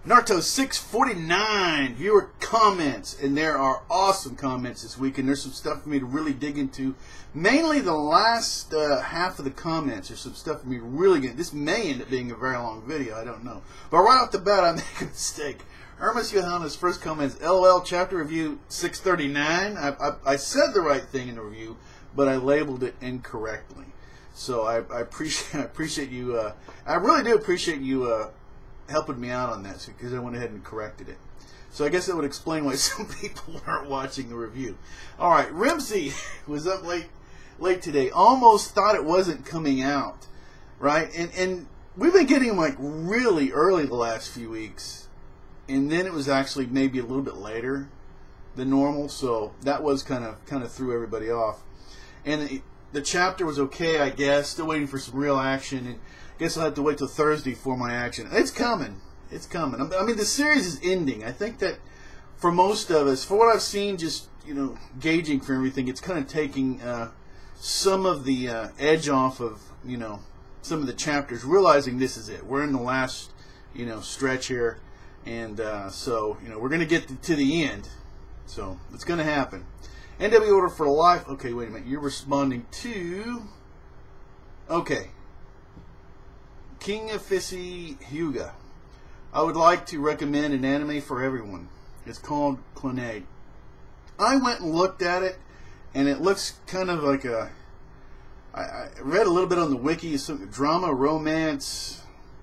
Naruto 649 viewer comments, and there are awesome comments this week, and there's some stuff for me to really dig into. Mainly the last half of the comments. There's some stuff for me to really get. This may end up being a very long video, I don't know. But right off the bat, I make a mistake. Hermes Johanna's first comment is LOL chapter review 639. I said the right thing in the review, but I labeled it incorrectly. So I appreciate you. I really do appreciate you helping me out on that, because I went ahead and corrected it. So I guess that would explain why some people weren't watching the review. All right, Rimsey was up late today. Almost thought it wasn't coming out, right? And we've been getting them like really early the last few weeks, and then it was actually maybe a little bit later than normal. So that was kind of threw everybody off. And the chapter was okay, I guess. Still waiting for some real action, and guess I'll have to wait till Thursday for my action. It's coming. It's coming. I mean, the series is ending. I think that for most of us, for what I've seen, just, gauging for everything, it's kind of taking some of the edge off of, some of the chapters, realizing this is it. We're in the last, stretch here. And so, we're going to get to the end. So, it's going to happen. NW Order for Life. Okay, wait a minute. You're responding to... Okay. King of Fissy Hyuga. I would like to recommend an anime for everyone. It's called Clonade. I went and looked at it, and it looks kind of like a... I read a little bit on the wiki. It's some drama, romance,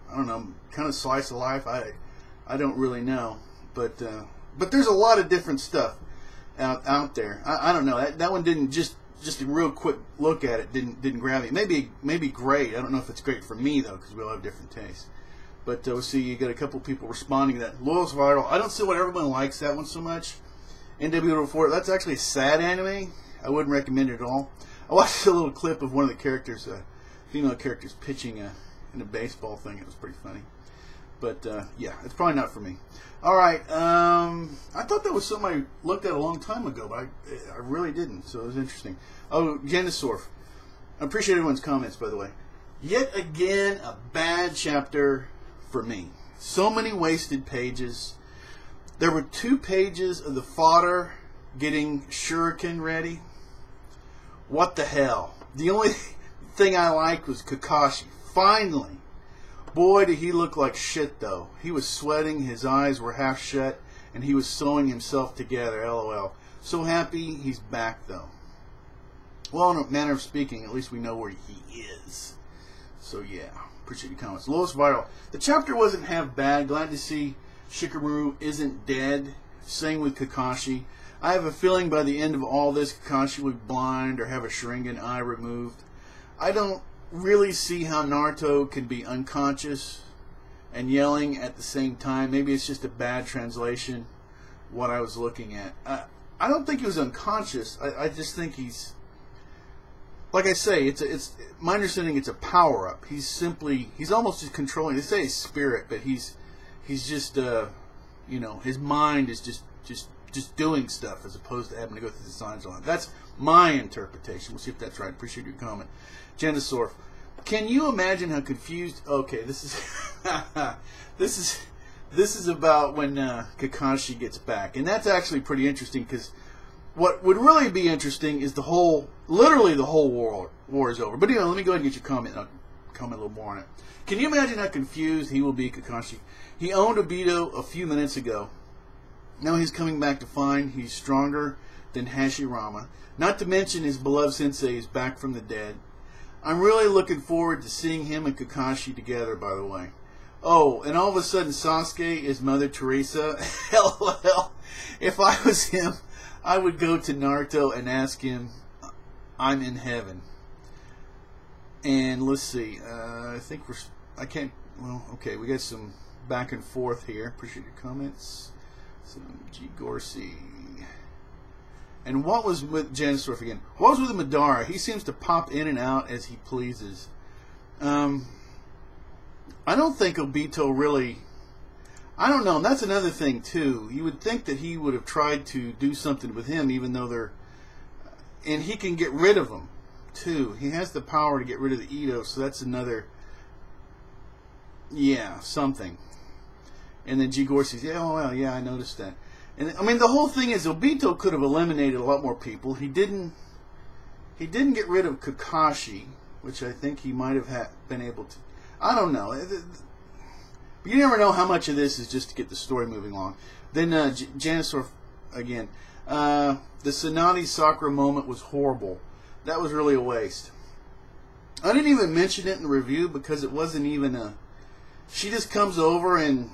I don't know, kind of slice of life. I don't really know. But there's a lot of different stuff out there. I don't know. That one didn't just a real quick look at it didn't grab me. Maybe great. I don't know if it's great for me though, because we all have different tastes. But we'll see. You got a couple people responding to that. Loyal's Viral. I don't see why everyone likes that one so much. NW4. That's actually a sad anime. I wouldn't recommend it at all. I watched a little clip of one of the characters, female characters, pitching in a baseball thing. It was pretty funny. But yeah, it's probably not for me. All right. I thought that was something I looked at a long time ago, but I really didn't. So it was interesting. Oh, Janisorf. I appreciate everyone's comments, by the way. Yet again, a bad chapter for me. So many wasted pages. There were 2 pages of the fodder getting shuriken ready. What the hell? The only thing I liked was Kakashi. Finally. Boy, did he look like shit, though. He was sweating, his eyes were half shut, and he was sewing himself together, LOL. So happy he's back, though. Well, in a manner of speaking, at least we know where he is. So, yeah. Appreciate your comments. Lowest Viral. The chapter wasn't half bad. Glad to see Shikamaru isn't dead. Same with Kakashi. I have a feeling by the end of all this, Kakashi will be blind or have a Sharingan eye removed. I don't really see how Naruto can be unconscious and yelling at the same time. Maybe it's just a bad translation, what I was looking at. I don't think he was unconscious. I just think he's, like I say, it's my understanding it's a power-up. He's almost just controlling, they say his spirit, but he's just, his mind is just doing stuff as opposed to having to go through the signs on it. That's my interpretation. We'll see if that's right. Appreciate your comment. Janisorf. Can you imagine how confused... Okay, this is this is about when Kakashi gets back. And that's actually pretty interesting, because what would really be interesting is literally the whole war is over. But anyway, let me go ahead and get your comment. I'll comment a little more on it. Can you imagine how confused he will be, Kakashi? He owned Obito a few minutes ago. Now he's coming back to find he's stronger than Hashirama. Not to mention his beloved sensei is back from the dead. I'm really looking forward to seeing him and Kakashi together, by the way. Oh, and all of a sudden Sasuke is Mother Teresa. LOL. If I was him, I would go to Naruto and ask him, I'm in heaven. And let's see. I think okay, we got some back and forth here. Appreciate your comments. Some G. Gorsey. And what was with Janisorf again? What was with Madara? He seems to pop in and out as he pleases. I don't think Obito really... I don't know. And that's another thing, too. You would think that he would have tried to do something with him, even though they're... And he can get rid of them, too. He has the power to get rid of the Edo, so that's another... Yeah, something. And then G. Gore says, yeah, oh, well, yeah, I noticed that. And I mean, the whole thing is Obito could have eliminated a lot more people. He didn't get rid of Kakashi, which I think he might have been able to. I don't know. But you never know how much of this is just to get the story moving along. Then Janisaur again. The Tsunade Sakura moment was horrible. That was really a waste. I didn't even mention it in the review because it wasn't even a... She just comes over and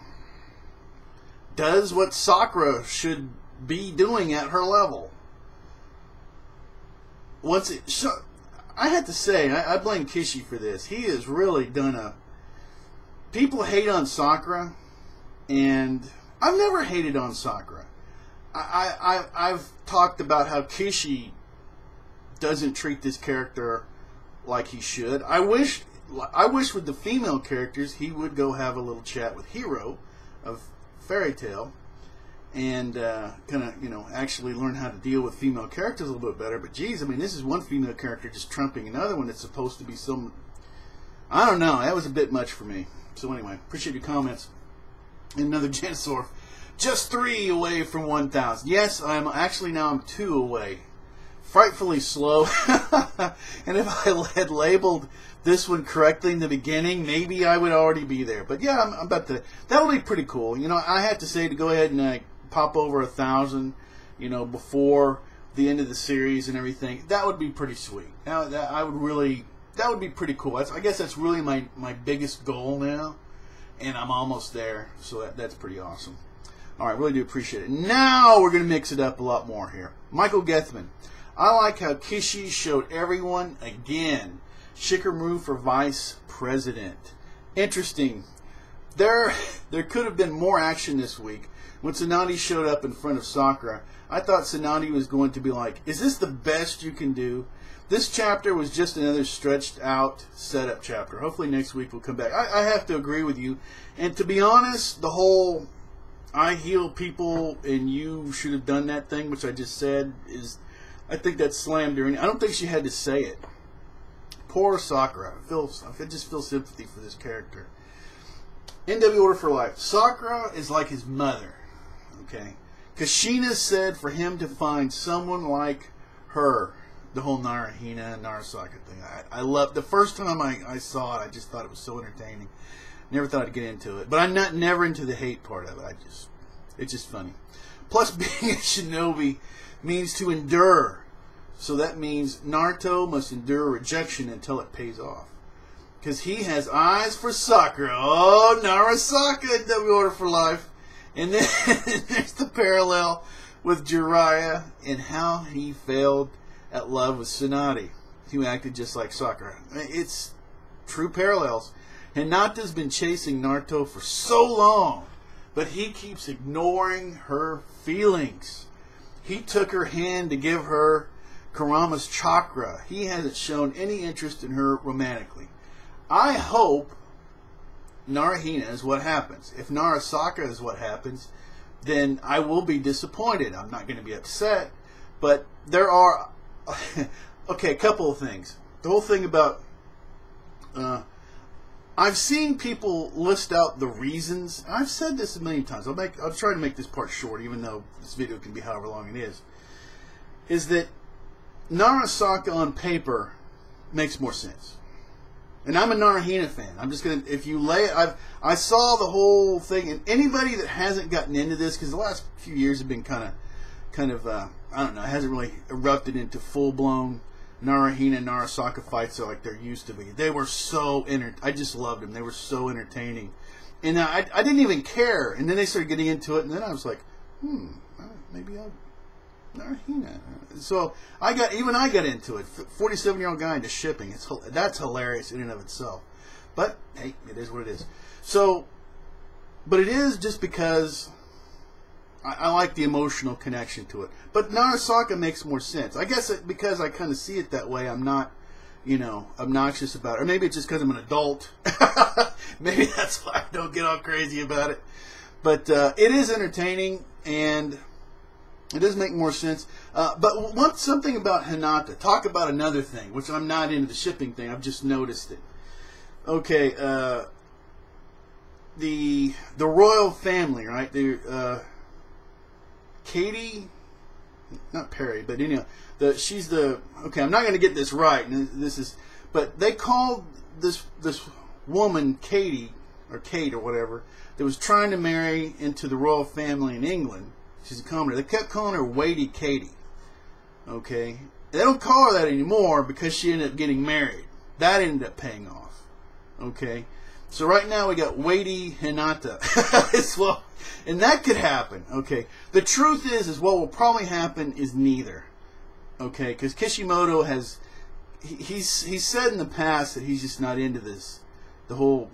does what Sakura should be doing at her level. I have to say, I blame Kishi for this. He has really done a... People hate on Sakura, and I've never hated on Sakura. I've talked about how Kishi doesn't treat this character like he should. I wish with the female characters he would go have a little chat with Hiro of Fairy Tail and kind of, actually learn how to deal with female characters a little bit better. But geez, I mean, this is one female character just trumping another one that's supposed to be some... I don't know. That was a bit much for me. So anyway, appreciate your comments. And another Janisaur. Just 3 away from 1,000. Yes, I'm 2 away. Frightfully slow. And if I had labeled this one correctly in the beginning, maybe I would already be there. But yeah, I'm about to... That would be pretty cool. I have to say to go ahead and pop over 1,000, before the end of the series and everything. That would be pretty sweet. Now, that would be pretty cool. I guess that's really my biggest goal now. And I'm almost there. So that's pretty awesome. Alright, really do appreciate it. Now we're going to mix it up a lot more here. Michael Gethman. I like how Kishi showed everyone again. Shikamaru for vice president. Interesting. There could have been more action this week. When Tsunade showed up in front of Sakura, I thought Tsunade was going to be like, is this the best you can do? This chapter was just another stretched out setup chapter. Hopefully next week we'll come back. I have to agree with you. And to be honest, the whole I heal people and you should have done that thing, which I just said, I think that slammed her. I don't think she had to say it. Poor Sakura. I just feel sympathy for this character. NW Order for Life. Sakura is like his mother. Okay. Kushina said for him to find someone like her. The whole NaruHina and NaruSaka thing. I love the first time I saw it. I just thought it was so entertaining. Never thought I'd get into it, but I'm never into the hate part of it. It's just funny. Plus, being a shinobi means to endure, so that means Naruto must endure rejection until it pays off, because he has eyes for Sakura. Oh, NaruSaka, NW Order for Life, and then there's the parallel with Jiraiya and how he failed at love with Tsunade, who acted just like Sakura. It's true parallels. Hinata's been chasing Naruto for so long, but he keeps ignoring her feelings. He took her hand to give her Kurama's chakra. He hasn't shown any interest in her romantically. I hope NaruHina is what happens. If NaruSaka is what happens, then I will be disappointed. I'm not going to be upset, but there are... okay, a couple of things. The whole thing about... I've seen people list out the reasons. I've said this a million times. I'll try to make this part short, even though this video can be however long it is. Is that NaruSaka on paper makes more sense. And I'm a NaruHina fan. I'm just gonna, if you lay, I saw the whole thing, and anybody that hasn't gotten into this, because the last few years have been kind of, I don't know, it hasn't really erupted into full blown NaruHina and NaruSaka fights like there used to be. They were so I just loved them. They were so entertaining, and I didn't even care. And then they started getting into it, and then I was like, maybe I'll NaruHina. So I got into it. 47-year-old guy into shipping. That's hilarious in and of itself. But hey, it is what it is. So, but it is just because I like the emotional connection to it. But NaruSaka makes more sense. I guess because I kind of see it that way, I'm not, obnoxious about it. Or maybe it's just because I'm an adult. Maybe that's why I don't get all crazy about it. But it is entertaining, and it does make more sense. But something about Hinata. Talk about another thing, which I'm not into the shipping thing. I've just noticed it. Okay, the royal family, right? The Katie, not Perry, but she's the, okay, I'm not going to get this right. This is, but they called this woman Katie, or Kate or whatever, that was trying to marry into the royal family in England. She's a commoner. They kept calling her Weighty Katie. Okay, they don't call her that anymore because she ended up getting married. That ended up paying off. Okay, so right now we got Weighty Hinata as well, and that could happen. Okay, the truth is what will probably happen is neither. Okay, because Kishimoto has he's said in the past that he's just not into this, the whole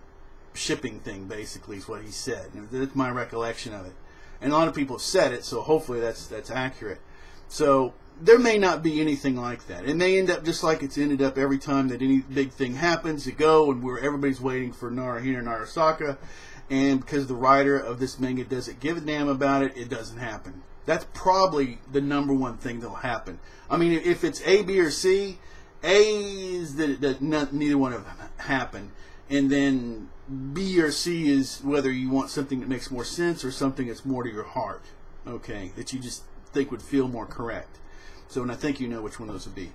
shipping thing. Basically, is what he said. And that's my recollection of it. And a lot of people have said it, so hopefully that's accurate. So there may not be anything like that. It may end up just like it's ended up every time that any big thing happens. You go and everybody's waiting for NaruHina or NaruSaka, and because the writer of this manga doesn't give a damn about it, it doesn't happen. That's probably the number one thing that'll happen. I mean, if it's A, B, or C, A is that neither one of them happen, and then B or C is whether you want something that makes more sense or something that's more to your heart, okay, that you just think would feel more correct. So, and I think you know which one those would be.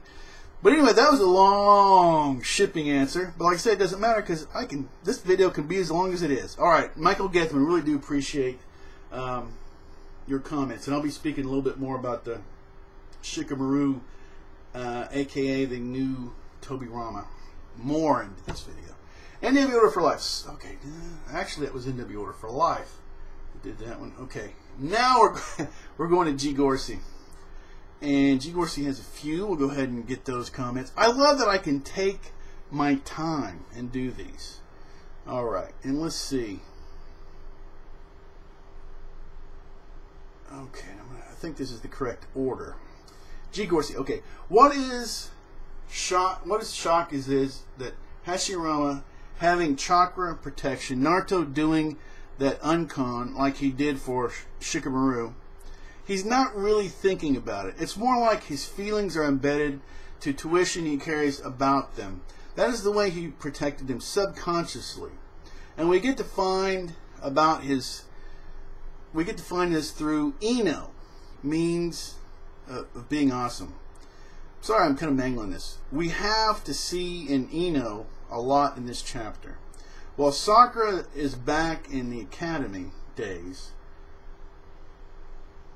But anyway, that was a long shipping answer. But like I said, it doesn't matter because this video can be as long as it is. All right, Michael Gethman, really do appreciate your comments. And I'll be speaking a little bit more about the Shikamaru, a.k.a. the new Tobirama, more into this video. NW Order for Life. Okay, actually that was NW Order for Life. We did that one. Okay, now we're going to G. Gorsey. And G. Gorsey has a few. We'll go ahead and get those comments. I love that I can take my time and do these. Alright, and let's see. Okay, I think this is the correct order. G. Gorsey, okay. What is shock is that Hashirama having chakra protection, Naruto doing that uncon like he did for Shikamaru, he's not really thinking about it. It's more like his feelings are embedded to tuition he carries about them. That is the way he protected them subconsciously. And we get to find about this through Ino, means of being awesome. Sorry, I'm kind of mangling this. We have to see in Ino a lot in this chapter. While Sakura is back in the academy days,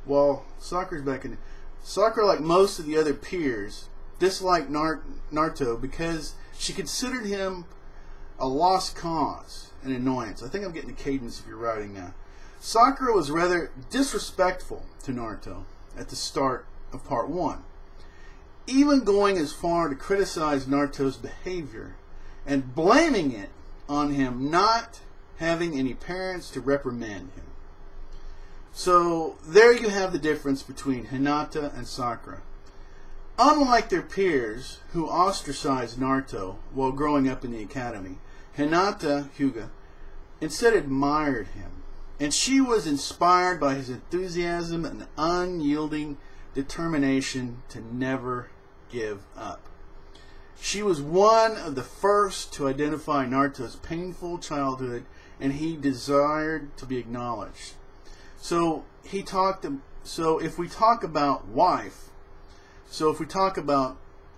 Sakura, like most of the other peers, disliked Naruto because she considered him a lost cause, an annoyance. I think I'm getting the cadence of your writing now. Sakura was rather disrespectful to Naruto at the start of part 1, even going as far to criticize Naruto's behavior and blaming it on him not having any parents to reprimand him. So there you have the difference between Hinata and Sakura. Unlike their peers who ostracized Naruto while growing up in the academy, Hinata, Hyuga, instead admired him, and she was inspired by his enthusiasm and unyielding determination to never give up. She was one of the first to identify Naruto's painful childhood, and he desired to be acknowledged. So if we talk about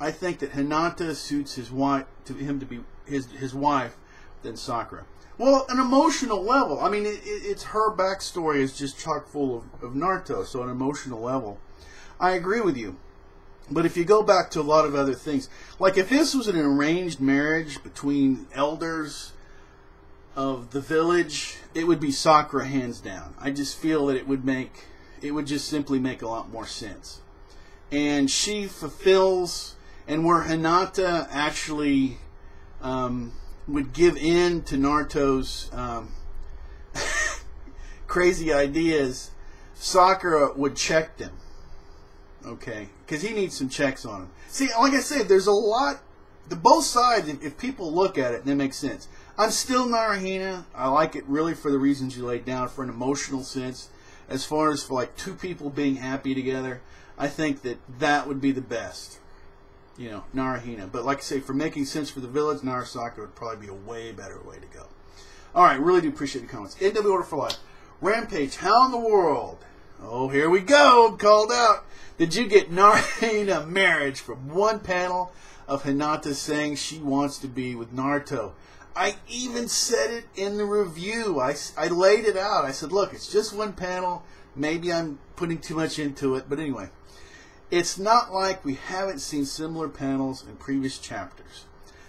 I think that Hinata suits his wife to be his wife than Sakura. Well, an emotional level. I mean, it's her backstory is just chock full of Naruto. So on an emotional level, I agree with you. But if you go back to a lot of other things, like if this was an arranged marriage between elders of the village, it would be Sakura hands down. I just feel that it would just simply make a lot more sense. And she fulfills, and where Hinata actually would give in to Naruto's crazy ideas, Sakura would check them. Okay, because he needs some checks on him. See, like I said, there's a lot. Both sides, if people look at it, it makes sense. I'm still NaruHina. I like it really for the reasons you laid down, for an emotional sense. As far as for like two people being happy together, I think that would be the best. You know, NaruHina. But like I say, for making sense for the village, NaruSaka would probably be a way better way to go. All right, really do appreciate the comments. NW Order for Life. Rampage, how in the world? Oh, here we go. Called out. Did you get NaruHina marriage from one panel of Hinata saying she wants to be with Naruto? I even said it in the review. I laid it out. I said, look, it's just one panel. Maybe I'm putting too much into it. But anyway, it's not like we haven't seen similar panels in previous chapters.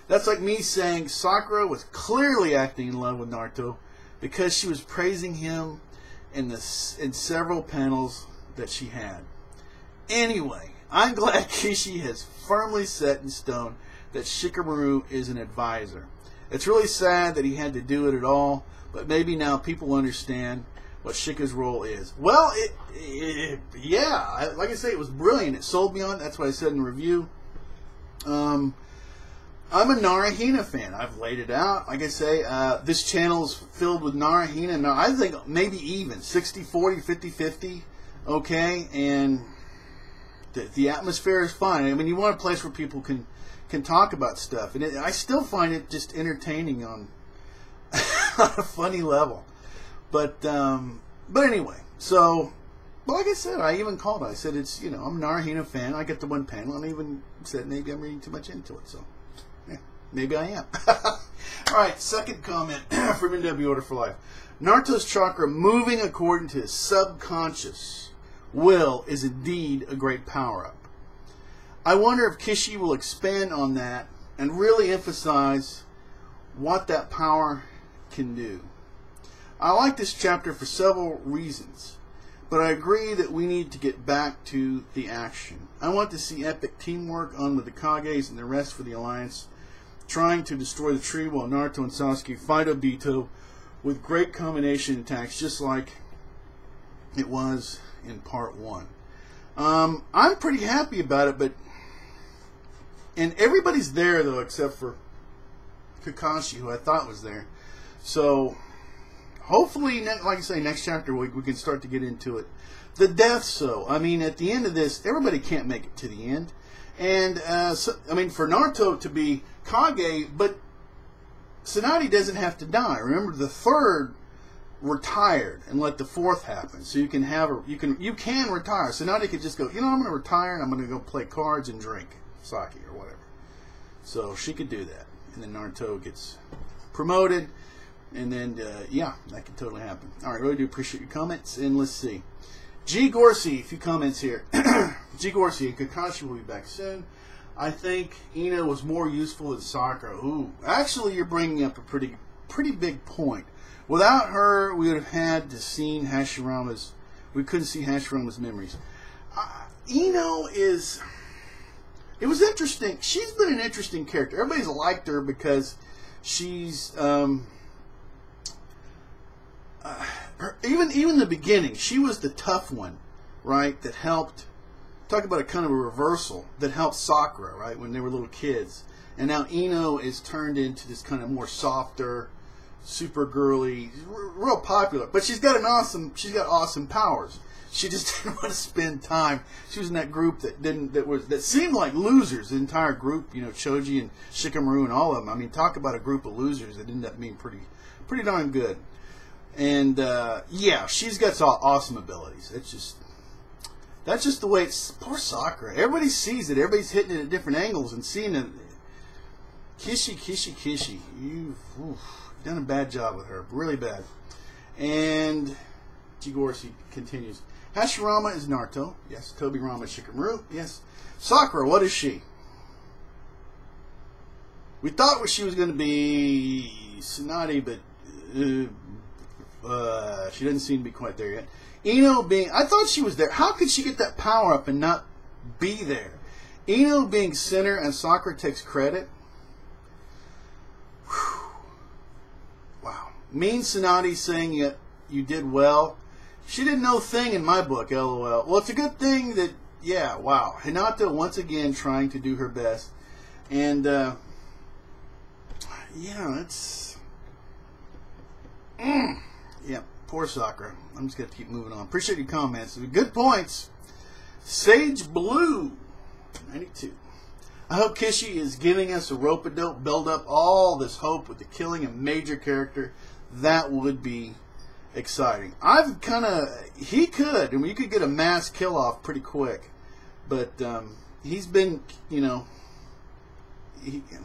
That's like me saying Sakura was clearly acting in love with Naruto because she was praising him in several panels that she had. Anyway, I'm glad Kishi has firmly set in stone that Shikamaru is an advisor. It's really sad that he had to do it at all, but maybe now people understand what Shika's role is. Well, yeah, like I say, it was brilliant. It sold me on. That's what I said in the review. I'm a NaruHina fan. I've laid it out. Like I say, this channel is filled with NaruHina. Now, I think maybe even 60-40, 50-50. Okay, and the atmosphere is fine. I mean, you want a place where people can talk about stuff, and I still find it just entertaining on a funny level. But anyway, so like I said, I even called it. I said it's, you know, I'm a NaruHina fan. I get the one panel, and I even said maybe I'm reading too much into it. So yeah, maybe I am. All right, second comment from NW Order for Life. Naruto's chakra moving according to his subconscious will is indeed a great power-up. I wonder if Kishi will expand on that and really emphasize what that power can do. I like this chapter for several reasons, but I agree that we need to get back to the action. I want to see epic teamwork on with the Kages and the rest for the Alliance, trying to destroy the tree while Naruto and Sasuke fight Obito with great combination attacks, just like it was in part 1. I'm pretty happy about it, but and everybody's there though except for Kakashi, who I thought was there. So hopefully, like I say, next chapter we can start to get into it. The deaths, though. I mean, at the end of this, everybody can't make it to the end. And, so, I mean, for Naruto to be Kage, but Tsunade doesn't have to die. Remember, the third retired and let the fourth happen. So you can have you can retire. Tsunade could just go, you know, I'm going to retire and I'm going to go play cards and drink sake or whatever. So she could do that. And then Naruto gets promoted. And then, yeah, that could totally happen. All right, really do appreciate your comments. And let's see. G. Gorsey, a few comments here. G. Gorsey, and Kakashi will be back soon. I think Ino was more useful than Sakura. Ooh, actually, you're bringing up a pretty big point. Without her, we would have had to see Hashirama's. We couldn't see Hashirama's memories. Ino is. It was interesting. She's been an interesting character. Everybody's liked her because she's. Even in the beginning, she was the tough one, right? That helped. Talk about a kind of a reversal that helped Sakura, right, when they were little kids. And now Ino is turned into this kind of more softer, super girly, real popular. But she's got awesome powers. She just didn't want to spend time. She was in that group that seemed like losers. The entire group, you know, Choji and Shikamaru and all of them. I mean, talk about a group of losers that ended up being pretty darn good. And yeah, she's got awesome abilities. That's just the way it's. Poor Sakura. Everybody sees it. Everybody's hitting it at different angles and seeing it. Kishi. You've done a bad job with her. Really bad. And Jigorsi continues. Hashirama is Naruto. Yes. Tobirama is Shikamaru. Yes. Sakura, what is she? We thought she was going to be Tsunade, but she doesn't seem to be quite there yet. Ino being, I thought she was there. How could she get that power up and not be there? Ino being center and Sakura takes credit. Whew. Wow. Mean Tsunade saying you did well. She did no thing in my book, LOL. Well, it's a good thing that, yeah, wow. Hinata once again trying to do her best. And, yeah, it's... Yeah, poor Sakura. I'm just going to keep moving on. Appreciate your comments. Good points. Sage Blue, 92. I hope Kishi is giving us a rope-a-dope, build up all this hope with the killing a major character that would be exciting. I've kind of, he could, I mean, you could get a mass kill off pretty quick, but he's been, you know,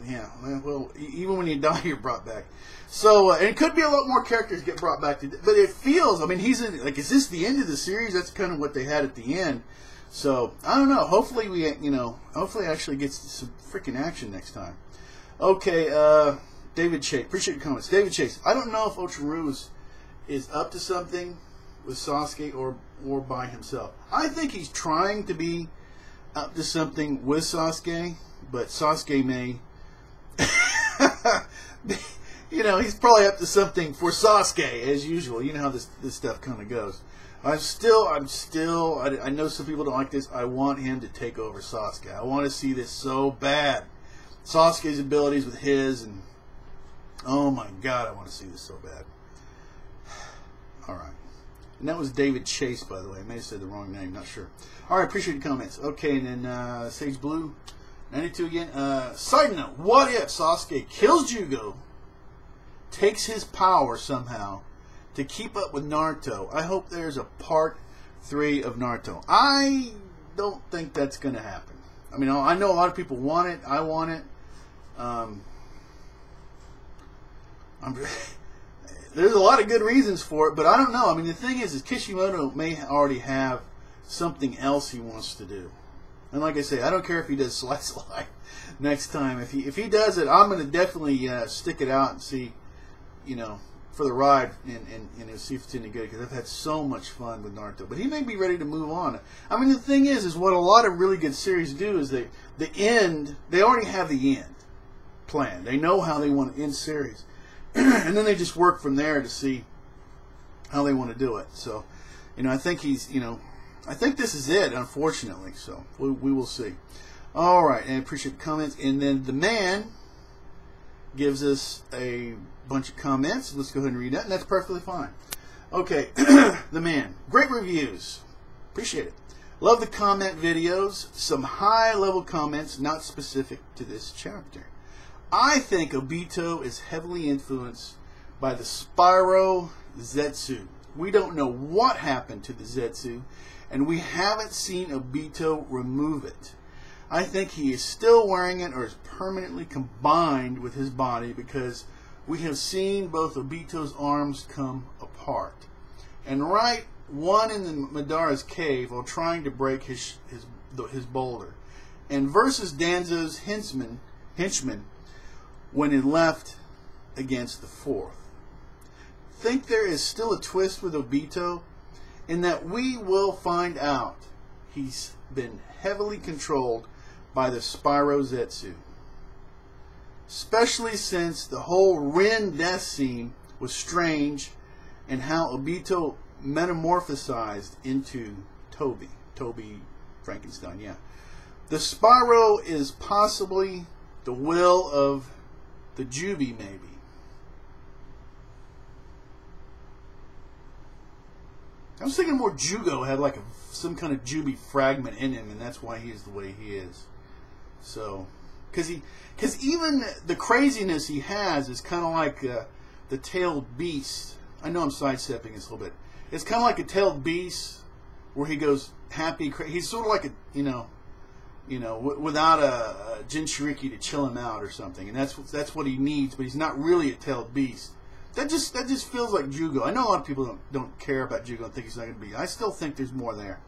yeah, well, even when you die, you're brought back. So, and it could be a lot more characters get brought back, but it feels, I mean, he's in, like, is this the end of the series? That's kind of what they had at the end. So, I don't know. Hopefully we, you know, hopefully it actually gets some freaking action next time. Okay, David Chase. Appreciate your comments. David Chase. I don't know if Ocharu is up to something with Sasuke or by himself. I think he's trying to be up to something with Sasuke, but Sasuke may, you know, he's probably up to something for Sasuke as usual. You know how this stuff kind of goes. I know some people don't like this. I want him to take over Sasuke. I want to see this so bad. Sasuke's abilities with his, and oh my God, I want to see this so bad. All right. And that was David Chase, by the way. I may have said the wrong name, not sure. All right, appreciate your comments. Okay, and then Sage Blue, 92 again. Side note, what if Sasuke kills Jugo, takes his power somehow to keep up with Naruto? I hope there's a part 3 of Naruto. I don't think that's going to happen. I mean, I know a lot of people want it. I want it. There's a lot of good reasons for it, but I don't know. I mean, the thing is Kishimoto may already have something else he wants to do. And like I say, I don't care if he does Slice of Life next time. If he does it, I'm going to definitely stick it out and see, you know, for the ride and see if it's any good, because I've had so much fun with Naruto. But he may be ready to move on. I mean, the thing is what a lot of really good series do is they already have the end planned. They know how they want to end series. And then they just work from there to see how they want to do it. So, you know, I think I think this is it, unfortunately. So, we will see. All right, and I appreciate the comments. And then the man gives us a bunch of comments. Let's go ahead and read that, and that's perfectly fine. Okay, the man. Great reviews. Appreciate it. Love the comment videos. Some high-level comments, not specific to this chapter. I think Obito is heavily influenced by the Spyro Zetsu. We don't know what happened to the Zetsu, and we haven't seen Obito remove it. I think he is still wearing it or is permanently combined with his body, because we have seen both Obito's arms come apart. And right one in the Madara's cave while trying to break his boulder. And versus Danzo's henchman when he left against the fourth. Think there is still a twist with Obito in that we will find out he's been heavily controlled by the Spyro Zetsu. Especially since the whole Rin death scene was strange, and how Obito metamorphosized into Toby Frankenstein, yeah. The Spyro is possibly the will of the Jubi, maybe. I was thinking more Jugo had like some kind of Jubi fragment in him, and that's why he is the way he is. So, because even the craziness he has is kind of like the tailed beast. I know I'm sidestepping this a little bit. It's kind of like a tailed beast where he goes happy. He's sort of like without a Jinchuriki to chill him out or something, and that's what he needs. But he's not really a tailed beast. That just feels like Jugo. I know a lot of people don't care about Jugo and think he's not going to be. I still think there's more there.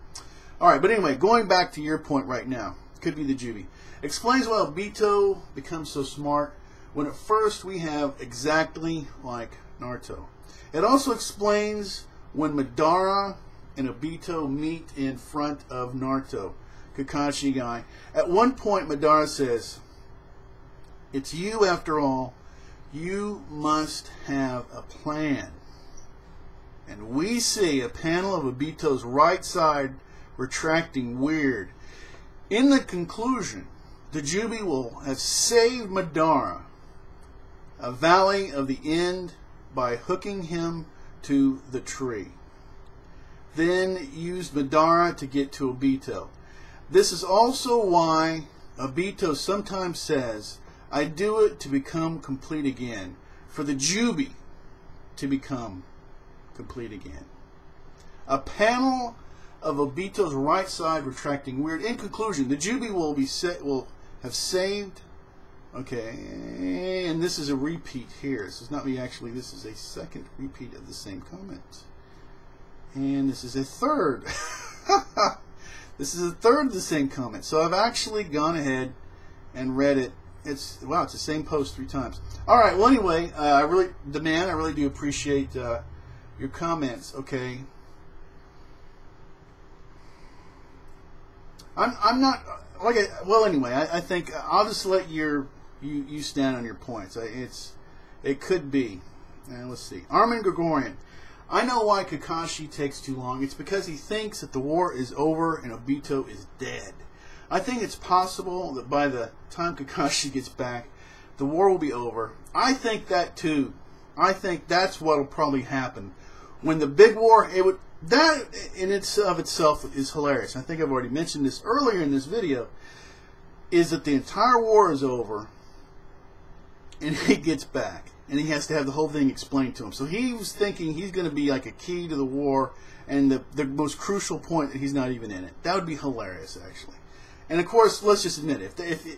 All right, but anyway, going back to your point right now, could be the Jubi. Explains why Obito becomes so smart when at first we have exactly like Naruto. It also explains when Madara and Obito meet in front of Naruto, Kakashi guy. At one point, Madara says, "It's you after all. You must have a plan." And we see a panel of Obito's right side retracting weird. In the conclusion, the Jubi will have saved Madara, a valley of the end, by hooking him to the tree. Then used Madara to get to Obito. This is also why Obito sometimes says, "I do it to become complete again." For the Jubi, to become complete again. A panel of Obito's right side retracting weird. In conclusion, the Jubi will have saved. Okay, and this is a repeat here. This is not me actually. This is a second repeat of the same comment, and this is a third. This is a third of the same comment. So I've actually gone ahead and read it. It's wow, it's the same post 3 times. All right. Well, anyway, I really do appreciate your comments. Okay. I'm not like well. Anyway, I think I'll just let you stand on your points. It could be. Let's see. Armin Gregorian. I know why Kakashi takes too long. It's because he thinks that the war is over and Obito is dead. I think it's possible that by the time Kakashi gets back, the war will be over. I think that too. I think that's what will probably happen. When the big war, that in itself is hilarious. I think I've already mentioned this earlier in this video, is that the entire war is over and he gets back. And he has to have the whole thing explained to him. So he was thinking he's going to be like a key to the war, and the most crucial point that he's not even in it. That would be hilarious, actually. And of course, let's just admit it.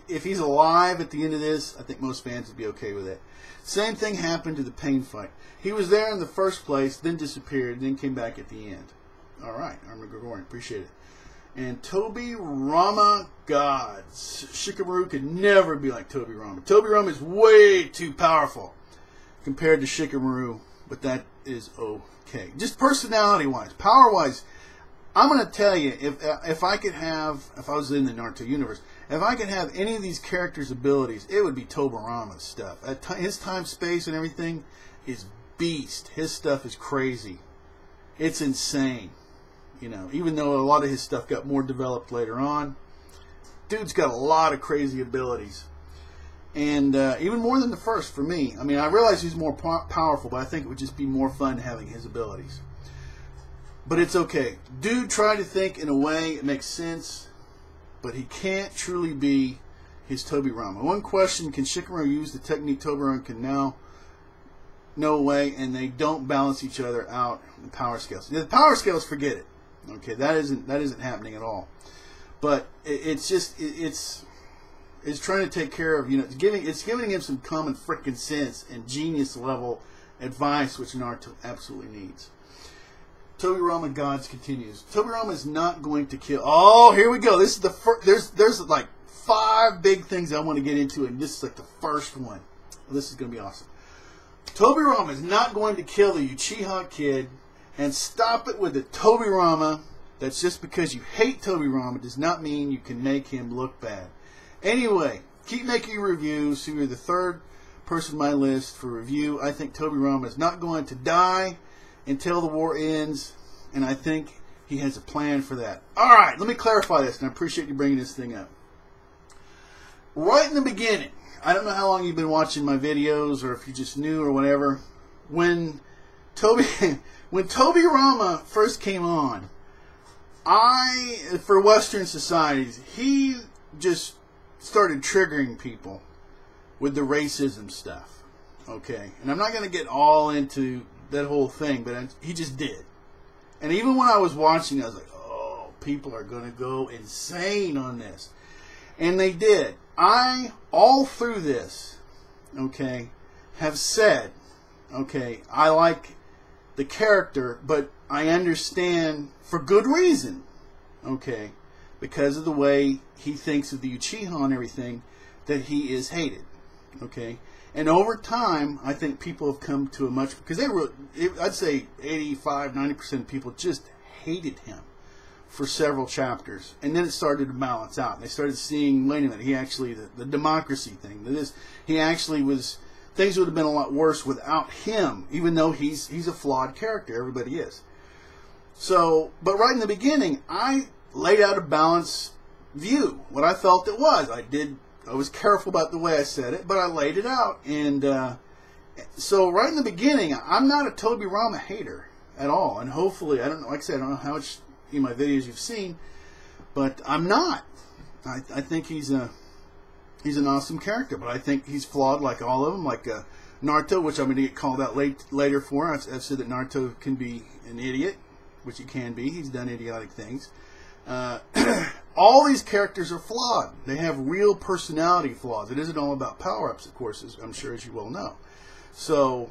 If he's alive at the end of this, I think most fans would be okay with it. Same thing happened to the Pain fight. He was there in the first place, then disappeared, then came back at the end. All right, Armin Gregorian, appreciate it. And Tobirama gods. Shikamaru could never be like Tobirama. Tobirama is way too powerful compared to Shikamaru, but that is okay. Just personality-wise, power-wise, I'm going to tell you, if I was in the Naruto universe, if I could have any of these characters' abilities, it would be Tobirama's stuff. His time, space, and everything is beast. His stuff is crazy. It's insane. You know, even though a lot of his stuff got more developed later on, dude's got a lot of crazy abilities. And even more than the first for me. I mean, I realize he's more powerful, but I think it would just be more fun having his abilities. But it's okay. Dude tried to think in a way it makes sense, but he can't truly be his Tobirama. One question, can Shikamaru use the technique Tobirama can now? No way, and they don't balance each other out in the power scales. The power scales, forget it. Okay, that isn't happening at all. But it's trying to take care of, it's giving him some common frickin' sense and genius level advice, which Naruto absolutely needs. Tobirama Gods continues. Tobirama is not going to kill. Oh, here we go. This is the first. There's like 5 big things I want to get into, and this is like the first one. Well, this is going to be awesome. Tobirama is not going to kill the Uchiha kid and stop it with the Tobirama. That's just because you hate Tobirama does not mean you can make him look bad. Anyway, keep making reviews. So you're the 3rd person on my list for review. I think Tobirama is not going to die until the war ends, and I think he has a plan for that. All right, let me clarify this, and I appreciate you bringing this thing up. Right in the beginning, I don't know how long you've been watching my videos, or if you just knew or whatever, when Tobirama first came on, for Western societies, he just started triggering people with the racism stuff. Okay, and I'm not going to get all into that whole thing, but he just did. And even when I was watching, I was like, oh, people are going to go insane on this. And they did. All through this, okay, have said, okay, I like the character, but I understand for good reason, okay, because of the way he thinks of the Uchiha and everything, that he is hated, okay. And over time, I think people have come to a much, because I'd say 85, 90% of people just hated him for several chapters. And then it started to balance out. And they started seeing, wait a minute, he actually, the democracy thing, he actually was, things would have been a lot worse without him, even though he's a flawed character. Everybody is. So, but right in the beginning, I laid out a balanced view, what I felt it was. I was careful about the way I said it, but I laid it out. And so right in the beginning, I'm not a Tobirama hater at all. And hopefully, I don't know, like I said, I don't know how much in my videos you've seen, but I'm not. I think he's an awesome character, but I think he's flawed like all of them, like Naruto, which I'm going to get called out later for. I've said that Naruto can be an idiot, which he can be. He's done idiotic things. All these characters are flawed. They have real personality flaws. It isn't all about power-ups, of course, as I'm sure as you well know. So,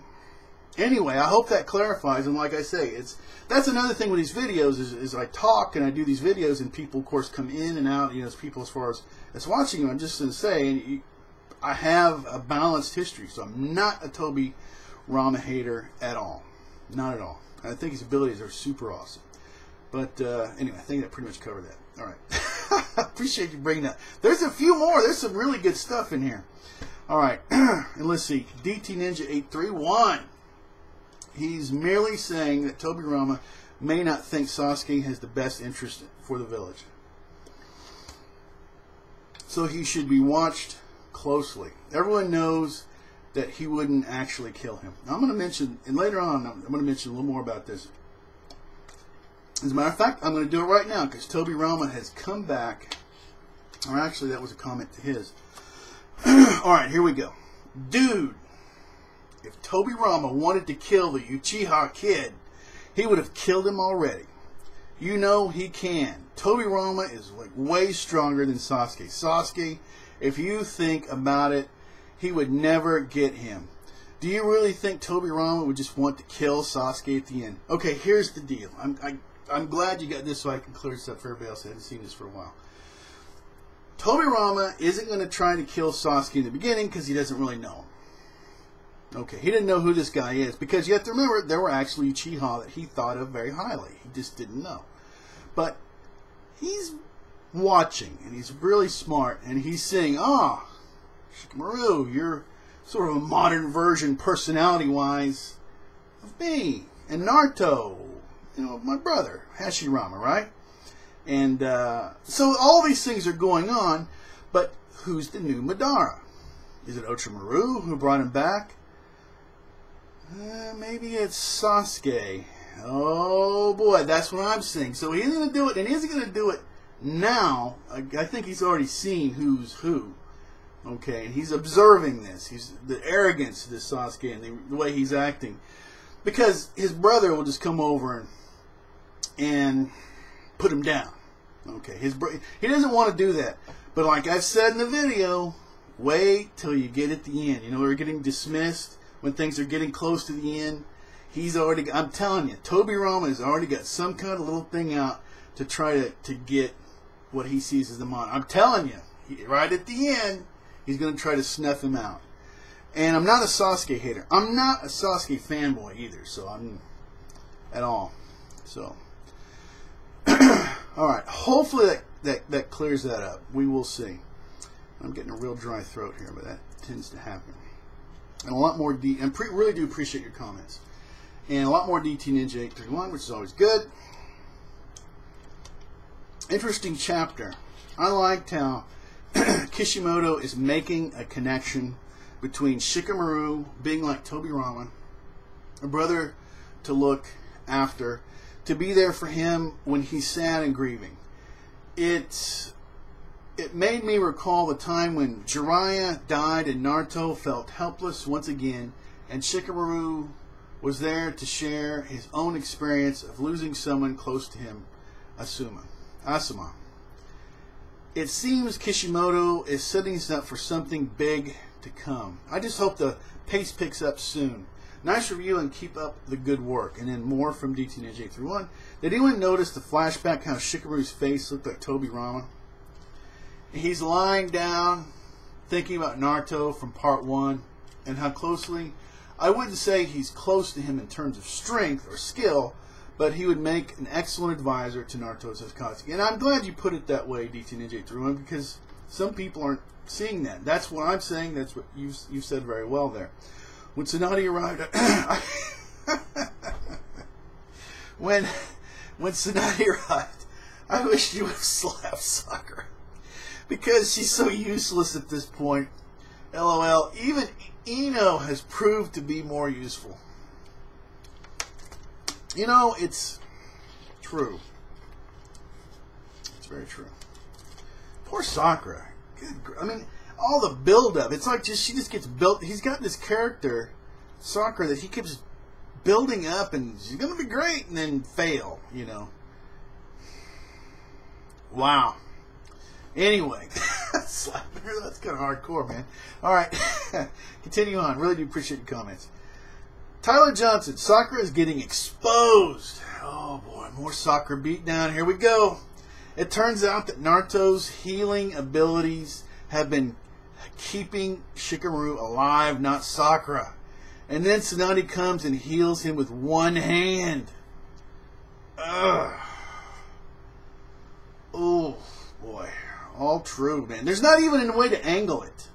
anyway, I hope that clarifies. And like I say, that's another thing with these videos is I talk and I do these videos, and people, of course, come in and out. You know, as people as far as watching them. I'm just going to say, I have a balanced history, so I'm not a Tobirama hater at all. Not at all. I think his abilities are super awesome. But anyway, I think that pretty much covered that. All right. I appreciate you bringing that. There's a few more. There's some really good stuff in here. All right. And let's see. DT Ninja 831. He's merely saying that Tobirama may not think Sasuke has the best interest for the village. So he should be watched closely. Everyone knows that he wouldn't actually kill him. Now, I'm going to mention, and later on, I'm going to mention a little more about this. As a matter of fact, I'm going to do it right now because Tobirama has come back. Or actually, that was a comment to his. Alright, here we go. Dude, if Tobirama wanted to kill the Uchiha kid, he would have killed him already. You know he can. Tobirama is like way stronger than Sasuke. Sasuke, if you think about it, he would never get him. Do you really think Tobirama would just want to kill Sasuke at the end? Okay, here's the deal. I'm glad you got this so I can clear this up for everybody else that hasn't seen this for a while. Tobirama isn't going to try to kill Sasuke in the beginning because he doesn't really know him. Okay, he didn't know who this guy is because you have to remember there were actually Uchiha that he thought of very highly. He just didn't know. But he's watching and he's really smart and he's saying, Shikamaru, you're sort of a modern version personality-wise of me and Naruto. You know, my brother, Hashirama, right? And so all these things are going on, but who's the new Madara? Is it Orochimaru who brought him back? Maybe it's Sasuke. Oh boy, that's what I'm saying. So he's going to do it, and he's going to do it now. I think he's already seen who's who. Okay, and he's observing this. He's the arrogance of this Sasuke and the way he's acting. Because his brother will just come over and put him down. Okay, he doesn't want to do that. But like I've said in the video, wait till you get at the end. You know, we're getting dismissed when things are getting close to the end. He's already, I'm telling you, Tobirama has already got some kind of little thing out to try to get what he sees as the monster. I'm telling you, right at the end, he's going to try to snuff him out. And I'm not a Sasuke hater. I'm not a Sasuke fanboy either, so I'm at all. So, all right. Hopefully that clears that up. We will see. I'm getting a real dry throat here, but that tends to happen. And a lot more really do appreciate your comments. And a lot more DT Ninja 831, which is always good. Interesting chapter. I liked how Kishimoto is making a connection between Shikamaru being like Tobirama, a brother to look after, to be there for him when he's sad and grieving. It made me recall the time when Jiraiya died and Naruto felt helpless once again, and Shikamaru was there to share his own experience of losing someone close to him, Asuma. It seems Kishimoto is setting us up for something big to come. I just hope the pace picks up soon. Nice review and keep up the good work. And then more from DT Ninja 831. Did anyone notice the flashback how Shikamaru's face looked like Tobirama? He's lying down thinking about Naruto from part 1 and how closely, I wouldn't say he's close to him in terms of strength or skill, but he would make an excellent advisor to Naruto Sasuke. And I'm glad you put it that way, DT Ninja 831, because some people aren't seeing that. That's what I'm saying. That's what you've said very well there. When Tsunade arrived, when Tsunade arrived, I wish she would have slapped Sakura, because she's so useless at this point. LOL. Even Ino has proved to be more useful. You know, it's true. It's very true. Poor Sakura. Good, I mean, all the build-up. It's like she just gets built. He's got this character Sakura that he keeps building up and she's going to be great and then fail, you know. Wow. Anyway, slapping her, that's kind of hardcore, man. All right, continue on. Really do appreciate your comments. Tyler Johnson, Sakura is getting exposed. Oh boy, more Sakura beatdown. Here we go. It turns out that Naruto's healing abilities have been keeping Shikamaru alive, not Sakura. And then Tsunade comes and heals him with one hand. Ugh. Oh boy. All true, man. There's not even a way to angle it.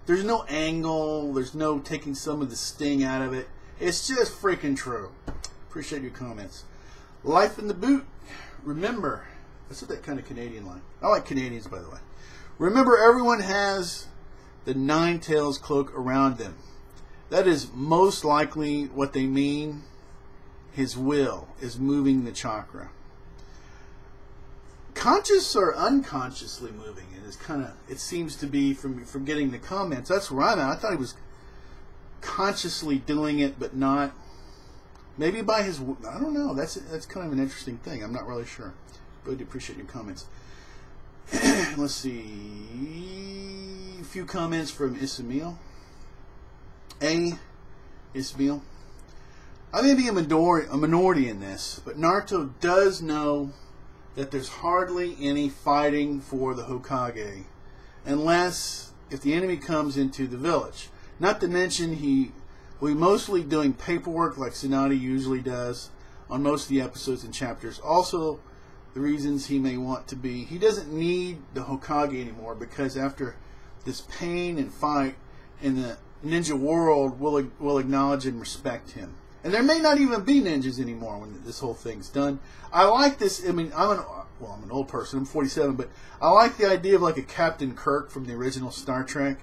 There's no angle. There's no taking some of the sting out of it. It's just freaking true. Appreciate your comments. Life in the boot. Remember, that's that kind of Canadian line. I like Canadians, by the way. Remember, everyone has the Nine Tails cloak around them. That is most likely what they mean. His will is moving the chakra. Conscious or unconsciously moving it is kind of, it seems to be from getting the comments. That's where I'm at. I thought he was consciously doing it, but not. Maybe by his, I don't know. That's kind of an interesting thing. I'm not really sure. But I do appreciate your comments. Let's see. A few comments from Ismail. Ismail. I may be a minority in this, but Naruto does know that there's hardly any fighting for the Hokage, unless if the enemy comes into the village. Not to mention he will be mostly doing paperwork like Tsunade usually does on most of the episodes and chapters. Also, the reasons he may want to be, he doesn't need the Hokage anymore because after this pain and fight in the ninja world, will acknowledge and respect him. And there may not even be ninjas anymore when this whole thing's done. I like this. I mean, I'm an old person. I'm 47, but I like the idea of like a Captain Kirk from the original Star Trek,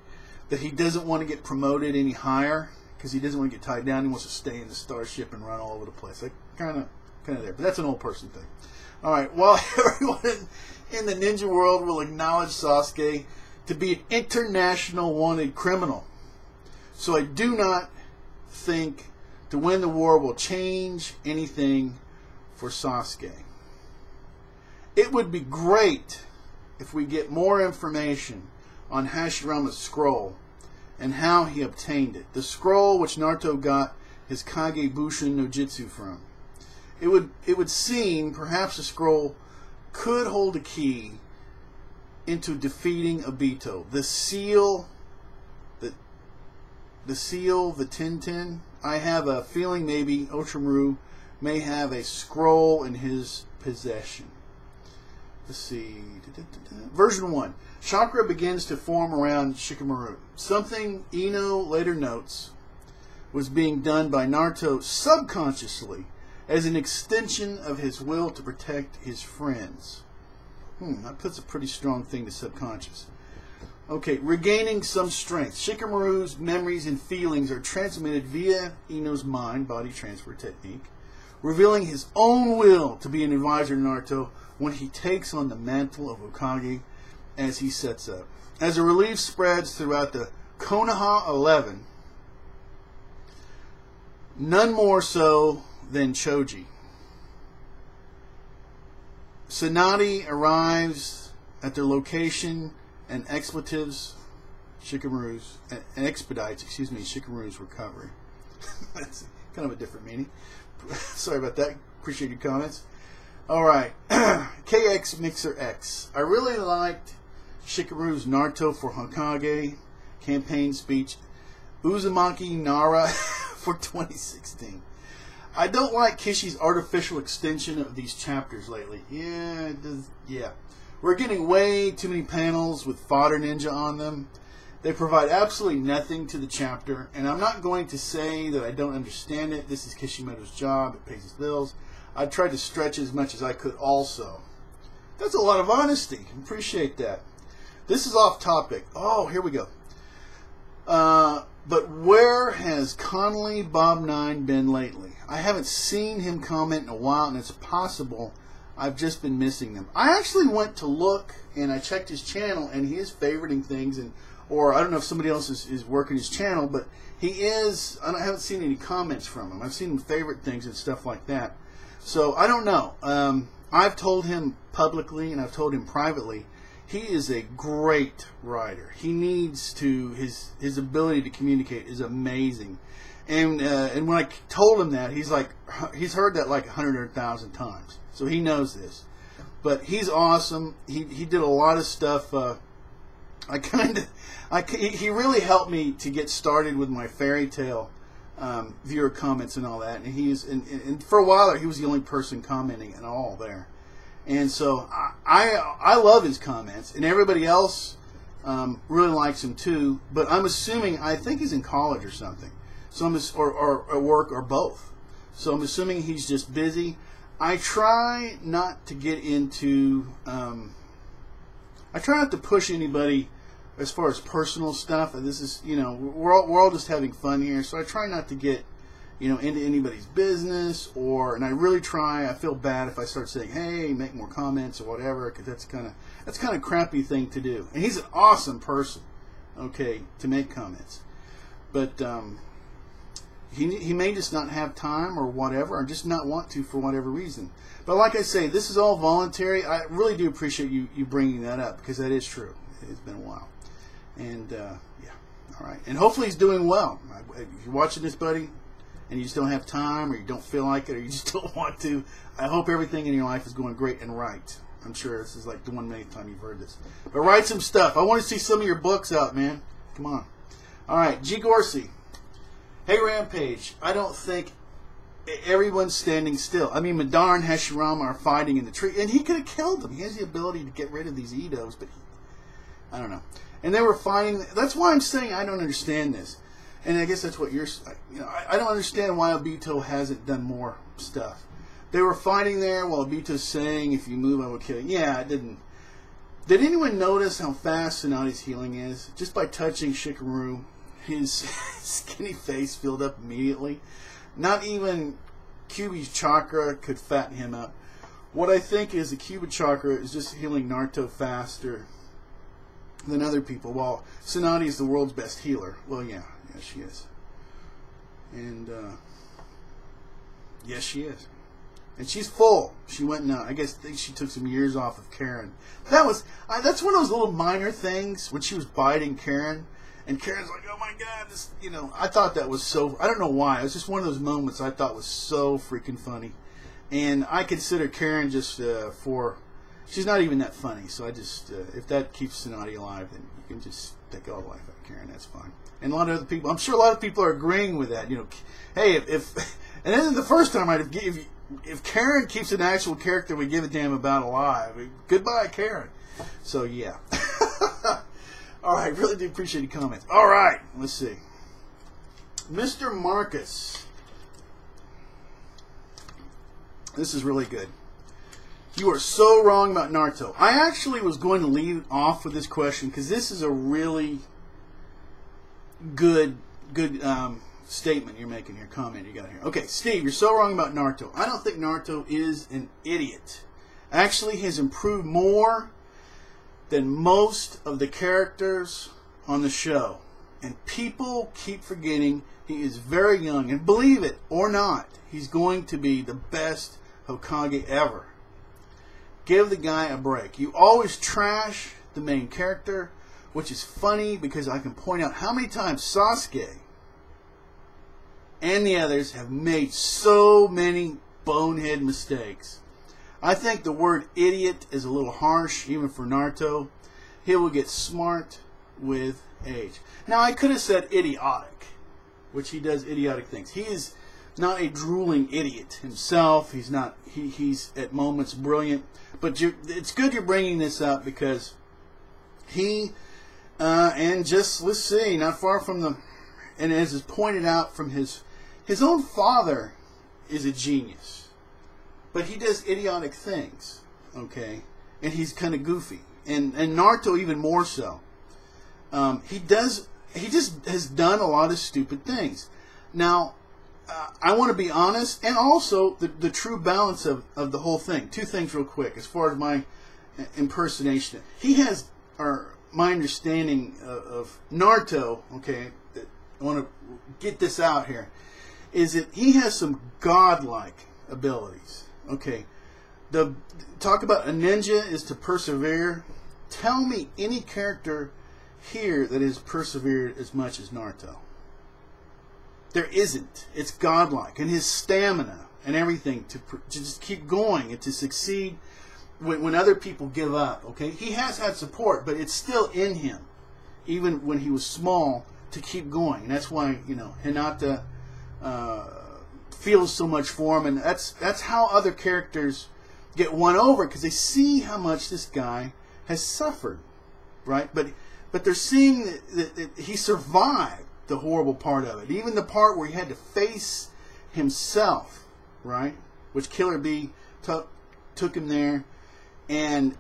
that he doesn't want to get promoted any higher because he doesn't want to get tied down. He wants to stay in the starship and run all over the place. Like kind of there. But that's an old person thing. All right. Well, everyone in the ninja world will acknowledge Sasuke to be an international wanted criminal. So I do not think to win the war will change anything for Sasuke. It would be great if we get more information on Hashirama's scroll and how he obtained it. The scroll which Naruto got his Kagebushin no Jutsu from. It would seem perhaps the scroll could hold a key into defeating Obito. The seal, the Tintin. I have a feeling maybe Orochimaru may have a scroll in his possession. Let's see. Version 1. Chakra begins to form around Shikamaru. Something Ino later notes was being done by Naruto subconsciously as an extension of his will to protect his friends. That puts a pretty strong thing to subconscious. Okay, regaining some strength. Shikamaru's memories and feelings are transmitted via Ino's mind-body transfer technique, revealing his own will to be an advisor to Naruto when he takes on the mantle of Hokage as he sets up. As a relief spreads throughout the Konoha 11, none more so than Choji. Tsunade arrives at their location and expedites Shikamaru's recovery. That's kind of a different meaning. Sorry about that. Appreciate your comments. Alright. KX Mixer X. I really liked Shikamaru's Naruto for Hokage campaign speech. Uzumaki Nara for 2016. I don't like Kishi's artificial extension of these chapters lately. Yeah, it does. Yeah. We're getting way too many panels with fodder ninja on them. They provide absolutely nothing to the chapter, and I'm not going to say that I don't understand it. This is Kishimoto's job. It pays his bills. I tried to stretch as much as I could also. That's a lot of honesty. Appreciate that. This is off topic. Oh, here we go. But where has Connolly Bob 9 been lately? I haven't seen him comment in a while, and it's possible I've just been missing them. I actually went to look, and I checked his channel, and he is favoriting things and or I don't know if somebody else is working his channel, but he is. I haven't seen any comments from him. I've seen him favorite things and stuff like that. So I don't know. I've told him publicly and I've told him privately, he is a great writer. He needs to, his ability to communicate is amazing. And when I told him that, he's like, he's heard that like 100,000 times. So he knows this. But he's awesome. He did a lot of stuff. He really helped me to get started with my fairy tale viewer comments and all that. And and for a while there, he was the only person commenting at all there. And so I love his comments, and everybody else really likes him too. But I'm assuming, I think he's in college or something, so or at work or both. So I'm assuming he's just busy. I try not to get into. I try not to push anybody as far as personal stuff. And this is, we're all just having fun here. So I try not to get, into anybody's business, and I really try. I feel bad if I start saying, "Hey, make more comments" or whatever, because that's kind of a crappy thing to do. And he's an awesome person, okay, to make comments, but he may just not have time or whatever, or just not want to for whatever reason. But like I say, this is all voluntary. I really do appreciate you bringing that up, because that is true. It's been a while, and yeah, all right. And hopefully he's doing well. If you're watching this, buddy, and you just don't have time, or you don't feel like it, or you just don't want to, I hope everything in your life is going great and right. I'm sure this is like the 1 millionth time you've heard this. But write some stuff. I want to see some of your books out, man. Come on. All right, G. Gorsey. Hey, Rampage. I don't think everyone's standing still. I mean, Madara and Hashirama are fighting in the tree, and he could have killed them. He has the ability to get rid of these Edos, but I don't know. And they were fighting. That's why I'm saying I don't understand this. And I guess that's what you're, I don't understand why Obito hasn't done more stuff. They were fighting there while Obito's saying, "If you move, I will kill you." Yeah, I didn't. Did anyone notice how fast Tsunadi's healing is? Just by touching Shikamaru, his skinny face filled up immediately. Not even Kyuubi's chakra could fatten him up. What I think is the Kyuubi chakra is just healing Naruto faster than other people, while Tsunade is the world's best healer. Well, yeah, she is. And, yes, she is. And she's full. She went and, I think she took some years off of Karen. That's one of those little minor things when she was biting Karen. And Karen's like, "Oh my God, this," I thought that was so, I don't know why. It was just one of those moments I thought was so freaking funny. And I consider Karen just she's not even that funny. So I just, if that keeps Tsunade alive, then you can just take all the life out of Karen. That's fine. And a lot of other people, I'm sure a lot of people are agreeing with that. Hey, if and then the first time if Karen keeps an actual character we give a damn about alive, goodbye, Karen. So yeah. All right, really do appreciate your comments. All right, let's see. Mr. Marcus. This is really good. You are so wrong about Naruto. I actually was going to lead off with this question because this is a really good statement you're making here, comment you got here. Okay, Steve, you're so wrong about Naruto. I don't think Naruto is an idiot. Actually, he has improved more than most of the characters on the show. And people keep forgetting he is very young. And believe it or not, he's going to be the best Hokage ever. Give the guy a break. You always trash the main character, which is funny because I can point out how many times Sasuke and the others have made so many bonehead mistakes. I think the word idiot is a little harsh, even for Naruto. He will get smart with age. Now, I could have said idiotic, which he does idiotic things. He is not a drooling idiot himself. He's not. He's at moments brilliant. But it's good you're bringing this up because he, and just, let's see, not far from the, and as is pointed out from his own father is a genius. But he does idiotic things, okay? And he's kind of goofy. And Naruto even more so. He just has done a lot of stupid things. Now, I want to be honest, and also the true balance of the whole thing. Two things real quick, as far as my impersonation. He has, or my understanding of Naruto, okay, I want to get this out here, is that he has some godlike abilities. Okay, talk about a ninja is to persevere. Tell me any character here that has persevered as much as Naruto. There isn't. It's godlike, and his stamina and everything to just keep going and to succeed when other people give up. Okay, he has had support, but it's still in him, even when he was small, to keep going. And that's why, you know, Hinata feels so much for him, and that's how other characters get won over, because they see how much this guy has suffered, right? But they're seeing that he survived the horrible part of it, even the part where he had to face himself, right? Which Killer Bee took him there, and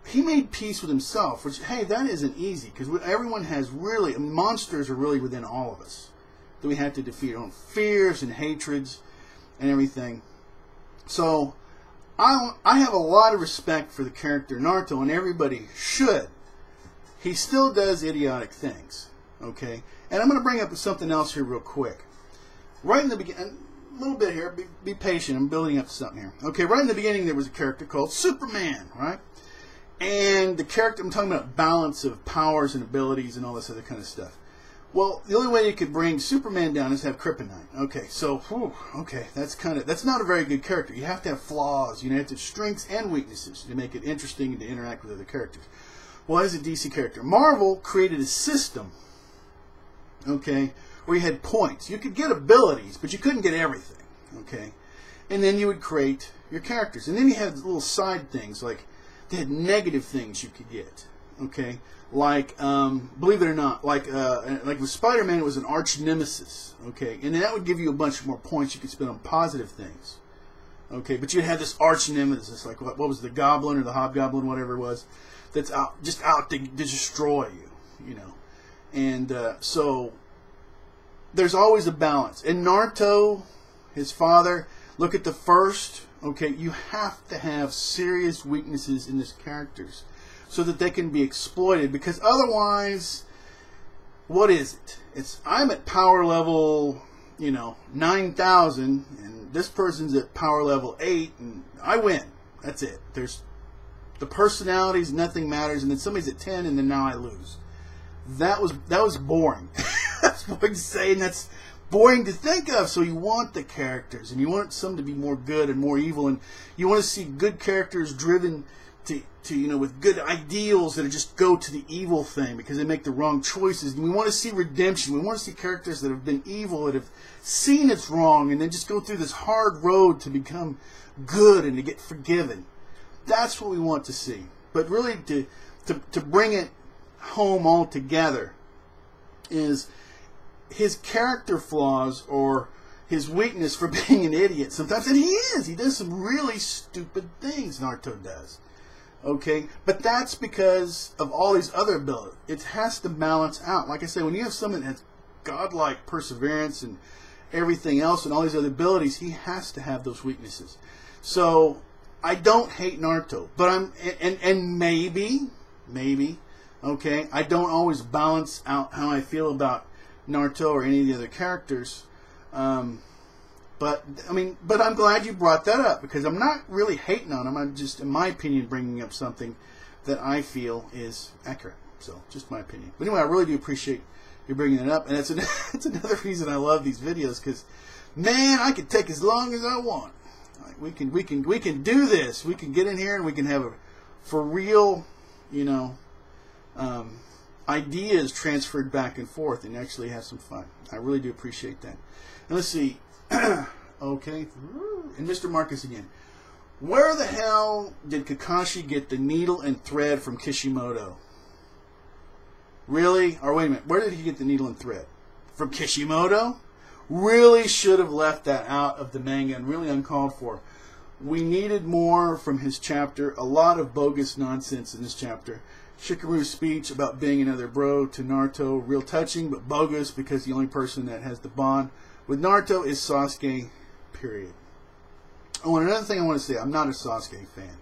he made peace with himself. Which, hey, that isn't easy, because everyone has really, monsters are really within all of us that we have to defeat, our own fears and hatreds and everything. So I have a lot of respect for the character Naruto, and everybody should. He still does idiotic things, okay? And I'm going to bring up something else here real quick. Right in the beginning, a little bit here, be patient, I'm building up to something here. Okay, right in the beginning there was a character called Superman, right? And the character, I'm talking about balance of powers and abilities and all this other kind of stuff. Well, the only way you could bring Superman down is to have kryptonite. Okay, so, okay, that's not a very good character. You have to have flaws. You have to have strengths and weaknesses to make it interesting and to interact with other characters. Well, as a DC character, Marvel created a system, okay, where you had points. You could get abilities, but you couldn't get everything, okay? And then you would create your characters. And then you had little side things, like they had negative things you could get, okay? Like, believe it or not, like with Spider-Man, it was an arch nemesis, okay? And that would give you a bunch more points you could spend on positive things, okay? But you had this arch nemesis, like what was the Goblin or the Hobgoblin, whatever it was, that's just out to destroy you, you know? And so there's always a balance. And Naruto, his father, look at the first, okay, you have to have serious weaknesses in his characters so that they can be exploited, because otherwise, what is it? I'm at power level, 9,000, and this person's at power level 8, and I win. That's it. There's the personalities, nothing matters, and then somebody's at 10, and then now I lose. That was boring. That's boring to say, and that's boring to think of. So you want the characters, and you want some to be more good and more evil, and you want to see good characters driven to with good ideals that just go to the evil thing because they make the wrong choices. And we want to see redemption. We want to see characters that have been evil, that have seen it's wrong, and then just go through this hard road to become good and to get forgiven. That's what we want to see. But really, to bring it home all together is his character flaws or his weakness for being an idiot sometimes. And he is. He does some really stupid things, Naruto does. Okay? But that's because of all these other abilities. It has to balance out. Like I say, when you have someone that has godlike perseverance and everything else and all these other abilities, he has to have those weaknesses. So I don't hate Naruto, but and maybe, okay, I don't always balance out how I feel about Naruto or any of the other characters. But I'm glad you brought that up, because I'm not really hating on him. I'm just, in my opinion, bringing up something that I feel is accurate. So, just my opinion. But anyway, I really do appreciate you bringing it up, and it's another reason I love these videos, because, man, I can take as long as I want. Like, we can do this. We can get in here and we can have for real, ideas transferred back and forth and actually have some fun. I really do appreciate that. And let's see. Okay. And Mr. Marcus again. Where the hell did Kakashi get the needle and thread from Kishimoto? Really? Or wait a minute. Where did he get the needle and thread? From Kishimoto? Really should have left that out of the manga and really uncalled for. We needed more from his chapter. A lot of bogus nonsense in this chapter. Shikaru's speech about being another bro to Naruto, real touching, but bogus, because the only person that has the bond with Naruto is Sasuke, period. Oh, and another thing I want to say, I'm not a Sasuke fan.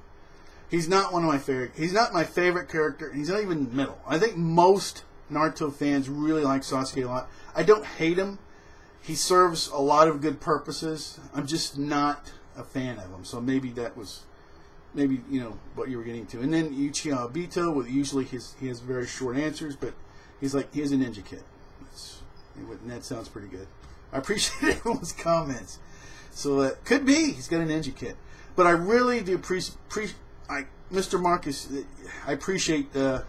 He's not one of my favorite. He's not my favorite character. He's not even middle. I think most Naruto fans really like Sasuke a lot. I don't hate him. He serves a lot of good purposes. I'm just not a fan of him. So maybe that was, maybe, you know, what you were getting to. And then Uchiha Obito, with usually he has very short answers, but he's a ninja kid. And that sounds pretty good. I appreciate everyone's comments. So that could be he's got a ninja kid. But I really do appreciate, Mr. Marcus, I appreciate, I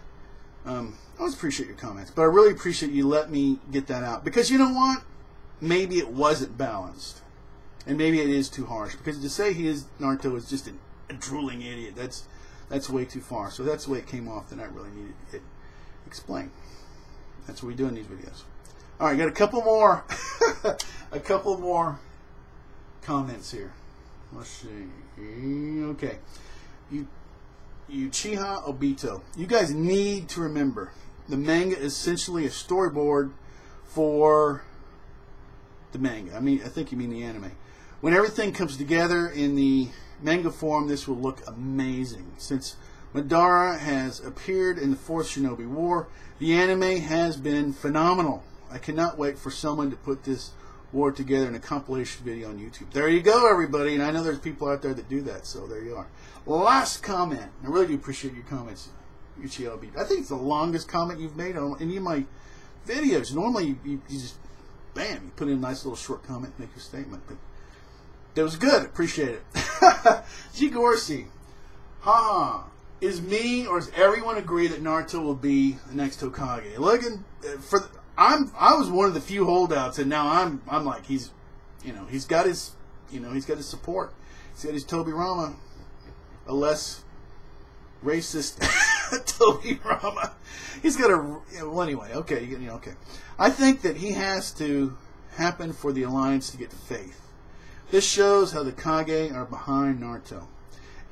always appreciate your comments, but I really appreciate you let me get that out. Because you know what? Maybe it wasn't balanced. And maybe it is too harsh. Because to say Naruto is just a drooling idiot, that's way too far. So that's the way it came off that I really needed to explain. That's what we do in these videos. All right, got a couple more, a couple more comments here. Let's see. Okay, Uchiha Obito. You guys need to remember the manga is essentially a storyboard for the manga. I think you mean the anime. When everything comes together in the manga form, this will look amazing. Since Madara has appeared in the Fourth Shinobi War, the anime has been phenomenal. I cannot wait for someone to put this war together in a compilation video on YouTube. There you go, everybody. And I know there's people out there that do that, so there you are. Last comment. I really do appreciate your comments, Uchiha Obito. I think it's the longest comment you've made on any of my videos. Normally, you just, bam, you put in a nice little short comment, make your statement. But that was good. Appreciate it. G. Gorsey. Is me or does everyone agree that Naruto will be the next Hokage? I was one of the few holdouts, and now I'm like he's got his support. He's got his Tobirama, a less racist Tobirama. He's got well, anyway. Okay, okay. I think that he has to happen for the alliance to get faith. This shows how the Kage are behind Naruto.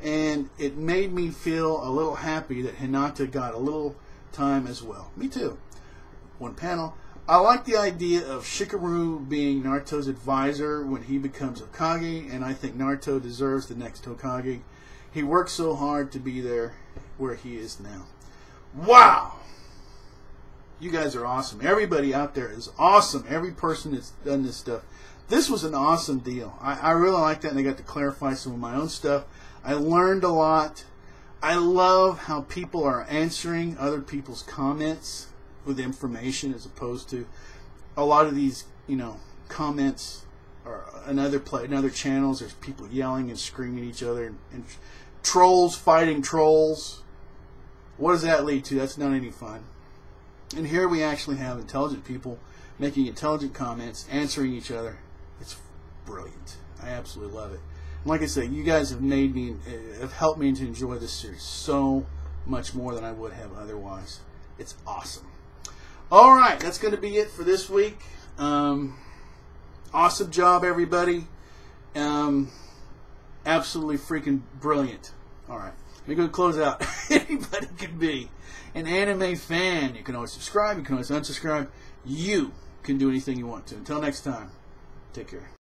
And it made me feel a little happy that Hinata got a little time as well. Me too. One panel. I like the idea of Shikamaru being Naruto's advisor when he becomes Hokage, and I think Naruto deserves the next Hokage. He worked so hard to be there where he is now. Wow! You guys are awesome. Everybody out there is awesome. Every person that's done this stuff. This was an awesome deal. I really like that, and I got to clarify some of my own stuff. I learned a lot. I love how people are answering other people's comments with information as opposed to a lot of these, comments or another channels. There's people yelling and screaming at each other and trolls fighting trolls. What does that lead to? That's not any fun. And here we actually have intelligent people making intelligent comments, answering each other. It's brilliant. I absolutely love it. Like I say, you guys have helped me to enjoy this series so much more than I would have otherwise. It's awesome. All right, that's going to be it for this week. Awesome job, everybody. Absolutely freaking brilliant. All right, we're going to close out. Anybody can be an anime fan. You can always subscribe. You can always unsubscribe. You can do anything you want to. Until next time, take care.